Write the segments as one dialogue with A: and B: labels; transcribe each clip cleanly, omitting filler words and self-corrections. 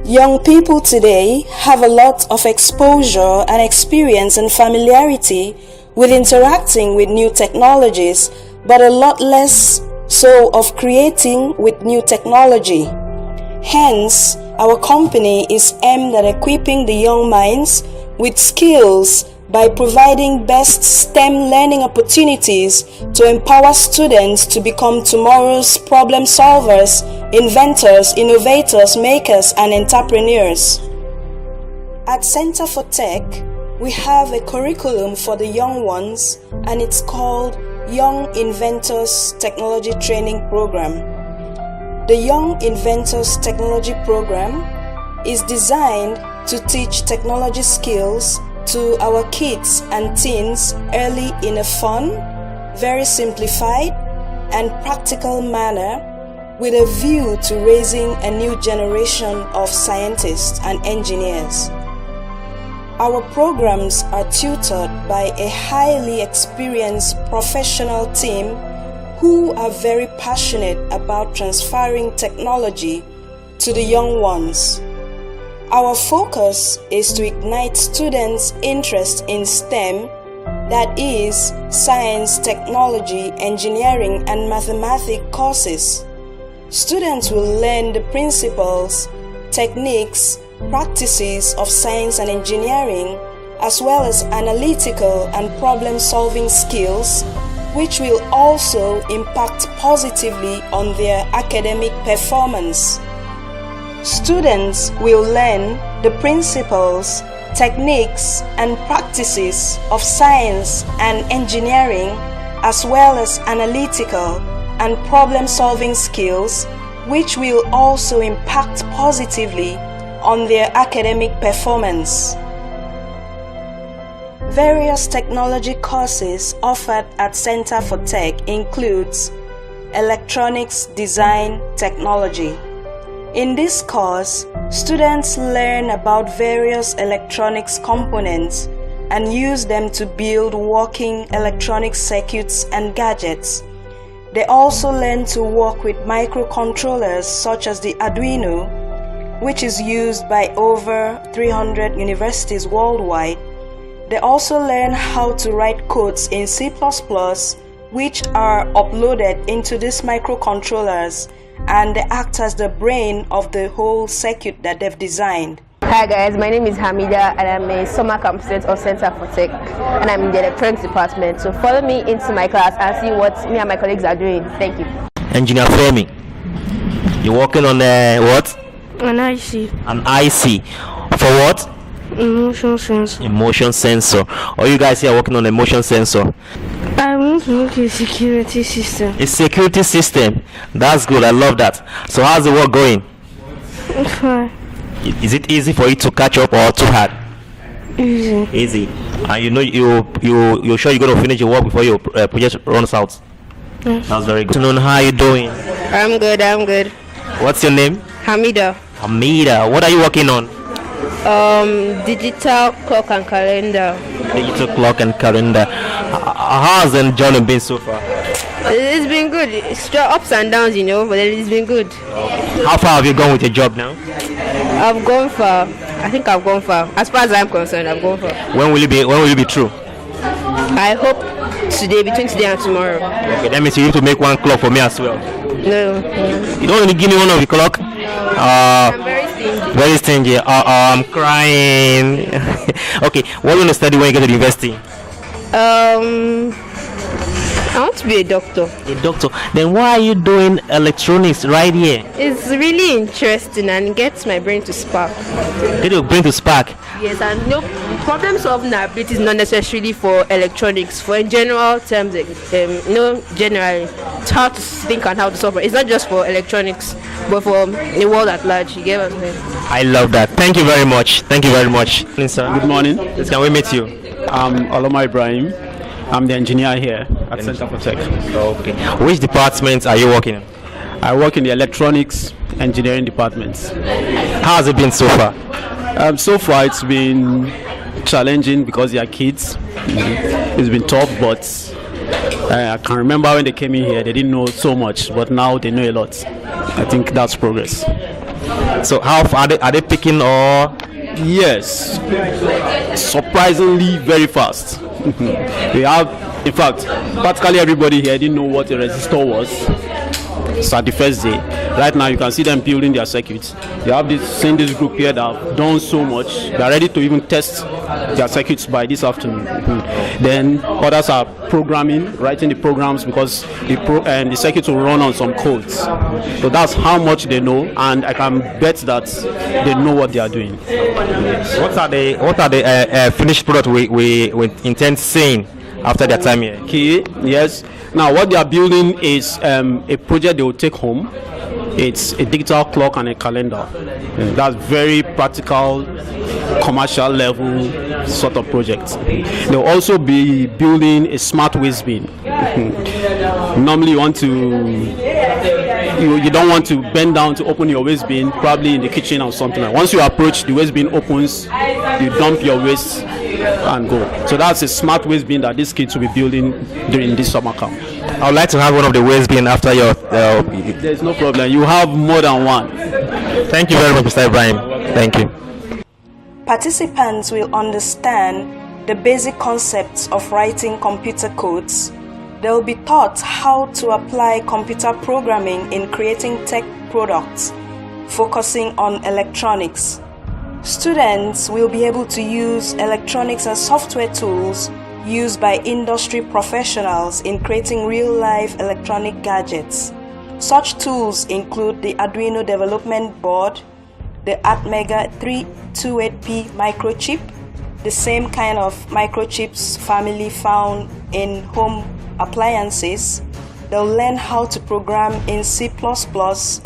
A: Young people today have a lot of exposure and experience and familiarity with interacting with new technologies, but a lot less so of creating with new technology. Hence, our company is aimed at equipping the young minds with skills by providing best STEM learning opportunities to empower students to become tomorrow's problem solvers, inventors, innovators, makers, and entrepreneurs. At Center4Tech, we have a curriculum for the young ones, and it's called Young Inventors Technology Training Program. The Young Inventors Technology Program is designed to teach technology skills to our kids and teens early in a fun, very simplified, and practical manner, with a view to raising a new generation of scientists and engineers. Our programs are tutored by a highly experienced professional team who are very passionate about transferring technology to the young ones. Our focus is to ignite students' interest in STEM, that is, science, technology, engineering, and mathematics courses. Students will learn the principles, techniques, practices of science and engineering, as well as analytical and problem-solving skills, which will also impact positively on their academic performance. Students will learn the principles, techniques, and practices of science and engineering, as well as analytical and problem-solving skills, which will also impact positively on their academic performance. Various technology courses offered at Center4Tech includes Electronics Design Technology. In this course, students learn about various electronics components and use them to build working electronic circuits and gadgets. They also learn to work with microcontrollers such as the Arduino, which is used by over 300 universities worldwide. They also learn how to write codes in C++, which are uploaded into these microcontrollers, and they act as the brain of the whole circuit that they've designed.
B: Hi guys, my name is Hamida and I'm a summer camp student of Center4Tech and I'm in the electronics department. So follow me into my class and see what me and my colleagues are doing. Thank you.
C: Engineer Femi, you're working on what?
D: An IC.
C: An IC. For what?
D: Emotion sensor.
C: Emotion sensor. All you guys here are working on a motion sensor.
D: I want to make a security system.
C: A security system. That's good. I love that. So how's the work going?
D: Fine.
C: Is it easy for you to catch up or too hard?
D: Easy.
C: Easy. And you know you're sure you're gonna finish your work before your project runs out?
D: Yes.
C: That's very good. To know how you doing?
B: I'm good.
C: What's your name?
B: Hamida.
C: Hamida. What are you working on?
B: Digital clock and calendar.
C: Digital clock and calendar. How has the journey been so far?
B: It's been good. It's ups and downs, you know, but it's been good.
C: How far have you gone with your job now?
B: I've gone far. I think I've gone far. As far as I'm concerned, I've gone far.
C: When will you be through?
B: I hope today, between today and tomorrow.
C: Okay, that means you need to make one clock for me as well.
B: No.
C: You don't want to give me one of the clock?
B: I'm very stingy.
C: Very stingy. I'm crying. Okay, what are you going to study when you get to the university?
B: I want to be a doctor.
C: A doctor? Then why are you doing electronics right here?
B: It's really interesting and gets my brain to spark.
C: Get your brain to spark?
B: Yes, and problem solving ability is not necessarily for electronics. For in general terms, generally, it's how to think and how to solve it. It's not just for electronics, but for the world at large. You get what I'm saying?
C: I love that. Thank you very much. Sir.
E: Good morning.
C: Can we meet you?
E: I'm Oloma Ibrahim. I'm the engineer here at Center4Tech.
C: Okay. Which departments are you working in?
E: I work in the electronics engineering departments.
C: How has it been so far?
E: So far it's been challenging because they are kids. It's been tough, but I can remember when they came in here, they didn't know so much, but now they know a lot. I think that's progress.
C: So how are they picking or?
E: Yes, surprisingly very fast. We have, in fact, practically everybody here didn't know what a resistor was. It's at the first day. Right now, you can see them building their circuits. You have this group here that have done so much. They are ready to even test their circuits by this afternoon. Then others are programming, writing the programs because the circuits will run on some codes. So that's how much they know, and I can bet that they know what they are doing.
C: What are the finished product we intend seeing after their time here?
E: Okay, yes. Now what they are building is a project they will take home. It's a digital clock and a calendar. That's very practical, commercial level sort of project. They'll also be building a smart waste bin. Normally you don't want to bend down to open your waste bin, probably in the kitchen or something. Once you approach, the waste bin opens, you dump your waste and go. So that's a smart waste bin that these kids will be building during this summer camp.
C: I would like to have one of the waste bin after your.
E: There's no problem. You have more than one.
C: Thank you very much, Mr. Ibrahim. Thank you.
A: Participants will understand the basic concepts of writing computer codes. They will be taught how to apply computer programming in creating tech products, focusing on electronics. Students will be able to use electronics and software tools used by industry professionals in creating real-life electronic gadgets. Such tools include the Arduino development board, the Atmega 328P microchip, the same kind of microchips family found in home appliances. They'll learn how to program in C++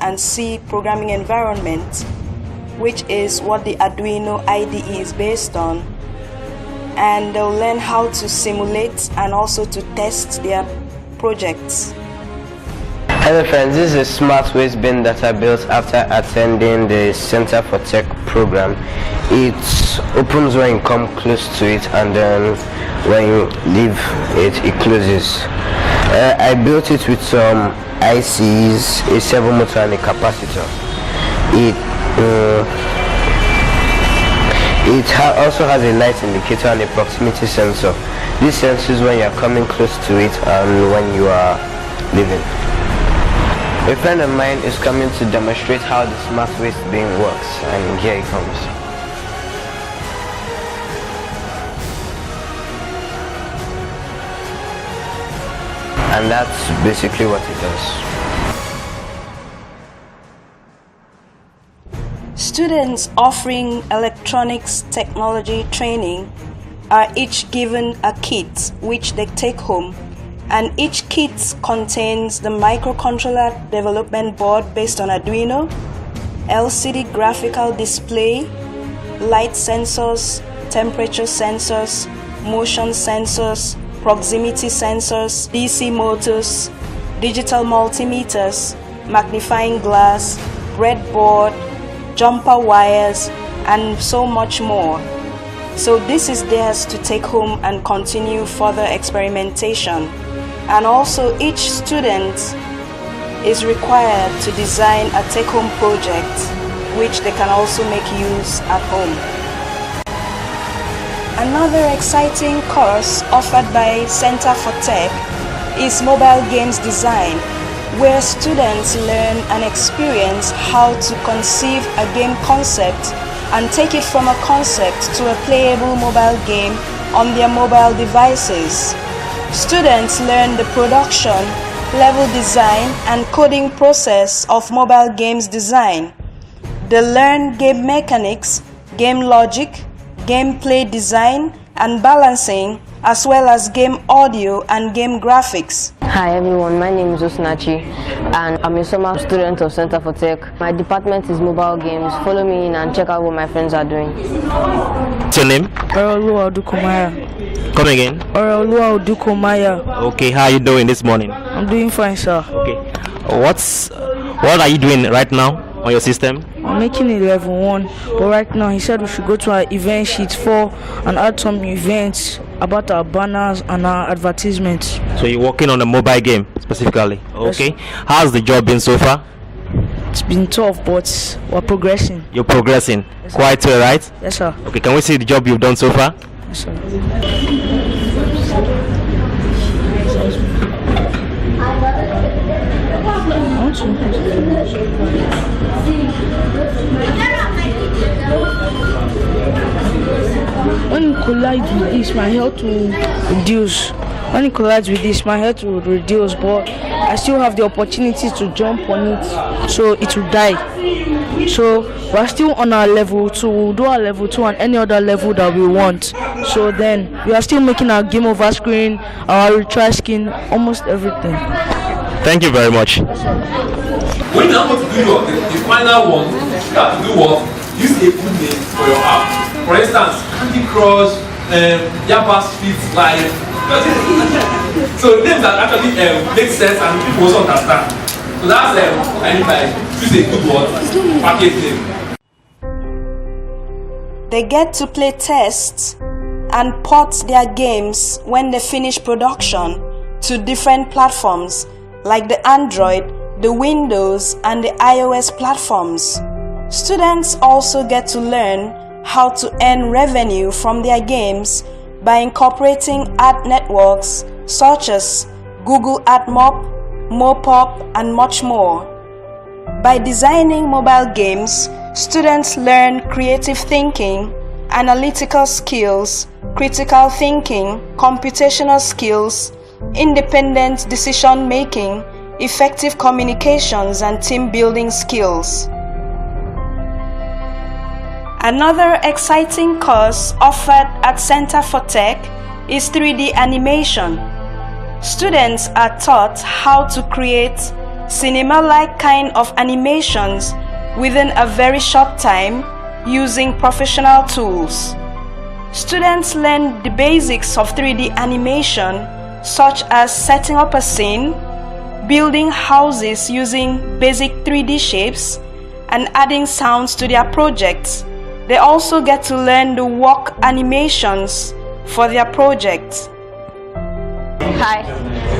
A: and C programming environment, which is what the Arduino IDE is based on. And they'll learn how to simulate and also to test their projects.
F: Hello friends, this is a smart waste bin that I built after attending the Center4Tech program. It opens when you come close to it, and then when you leave it, it closes. I built it with some ICs, a servo motor and a capacitor. It also has a light indicator and a proximity sensor. This senses when you are coming close to it and when you are leaving. A friend of mine is coming to demonstrate how the smart waste bin works, and here he comes. And that's basically what it does.
A: Students offering electronics technology training are each given a kit which they take home, and each kit contains the microcontroller development board based on Arduino, LCD graphical display, light sensors, temperature sensors, motion sensors, proximity sensors, DC motors, digital multimeters, magnifying glass, breadboard, jumper wires, and so much more. So this is theirs to take home and continue further experimentation. And also each student is required to design a take-home project which they can also make use at home. Another exciting course offered by Center4Tech is mobile games design, where students learn and experience how to conceive a game concept and take it from a concept to a playable mobile game on their mobile devices. Students learn the production, level design, and coding process of mobile games design. They learn game mechanics, game logic, gameplay design and balancing, as well as game audio and game graphics.
G: Hi everyone, my name is Osinachi and I'm a summer student of Center4Tech. My department is mobile games. Follow me in and check out what my friends are doing.
C: What's your name? Come again. Okay, how are you doing this morning?
H: I'm doing fine, sir.
C: Okay. What are you doing right now on your system?
H: I'm making it level 1, but right now he said we should go to our event sheet 4 and add some events about our banners and our advertisements.
C: So you're working on a mobile game specifically? Okay.
H: Yes.
C: How's the job been so far?
H: It's been tough, but we're progressing.
C: You're progressing quite well, right?
H: Yes, sir.
C: Okay, can we see the job you've done so far?
H: Yes, sir. When it collides with this, my health will reduce. When it collides with this, my health will reduce, but I still have the opportunity to jump on it, so it will die. So we're still on our level 2. We'll do our level 2 and any other level that we want. So then we are still making our game over screen, our retry skin, almost everything.
C: Thank you very much.
I: When you now want to do the final one, you have to do what? Use a good name for your app. For instance, Candy Crush, Yabba Street Live. So names that actually make sense and people also understand. So that's I mean by choose a good one, package name.
A: They get to play tests and port their games when they finish production to different platforms like the Android, the Windows, and the iOS platforms. Students also get to learn how to earn revenue from their games by incorporating ad networks such as Google AdMob, Mopop, and much more. By designing mobile games, students learn creative thinking, analytical skills, critical thinking, computational skills, independent decision making, effective communications, and team building skills. Another exciting course offered at Center4Tech is 3D animation. Students are taught how to create cinema-like kind of animations within a very short time using professional tools. Students learn the basics of 3D animation, such as setting up a scene, building houses using basic 3D shapes, and adding sounds to their projects. They also get to learn the walk animations for their projects.
G: Hi,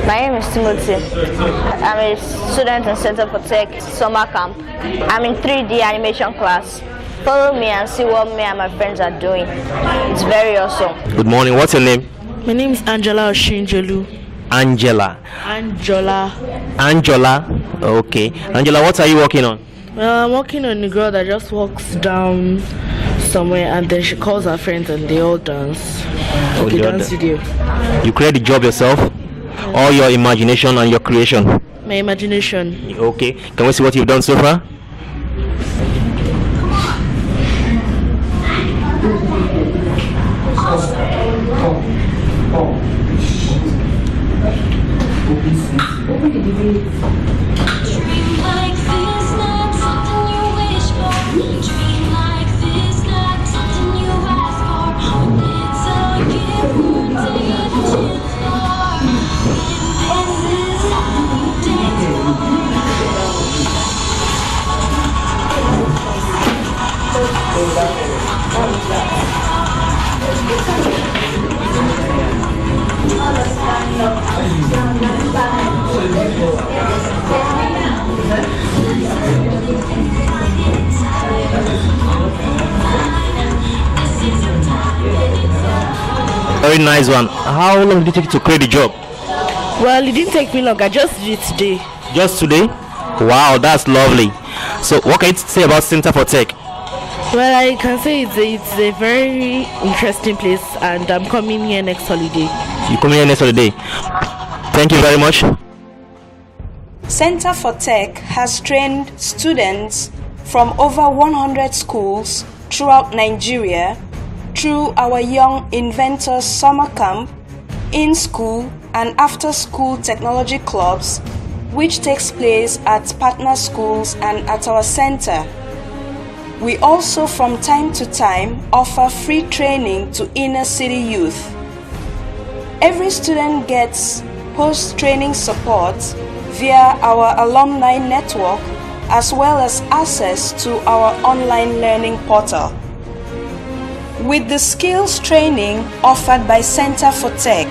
G: my name is Timothy. I'm a student in Center4Tech summer camp. I'm in 3D animation class. Follow me and see what me and my friends are doing. It's very awesome.
C: Good morning. What's your name?
H: My name is Angela Oshinjelu.
C: Angela.
H: Angela.
C: Okay. Angela, what are you working on?
H: I'm working on a girl that just walks down somewhere and then she calls her friends and they all dance. Okay, dance video.
C: You create the job yourself? Or your imagination and your creation?
H: My imagination.
C: Okay. Can we see what you've done so far? Very nice one. How long did it take to create the job?
H: Well, it didn't take me long. I just did it today.
C: Just today? Wow, that's lovely. So what can you say about Center4Tech?
H: Well, I can say it's a very interesting place and I'm coming here next holiday.
C: You coming here next holiday? Thank you very much.
A: Center4Tech has trained students from over 100 schools throughout Nigeria through our Young Inventors Summer Camp, in-school and after-school technology clubs, which takes place at partner schools and at our center. We also from time to time offer free training to inner city youth. Every student gets post-training support via our alumni network as well as access to our online learning portal. With the skills training offered by Center4Tech,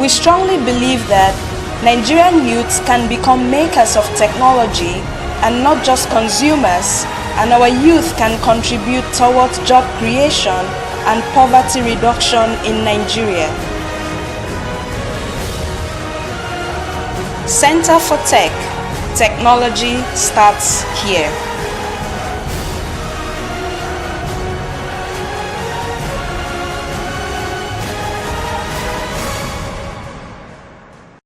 A: we strongly believe that Nigerian youths can become makers of technology and not just consumers, and our youth can contribute towards job creation and poverty reduction in Nigeria. Center4Tech. Technology starts here.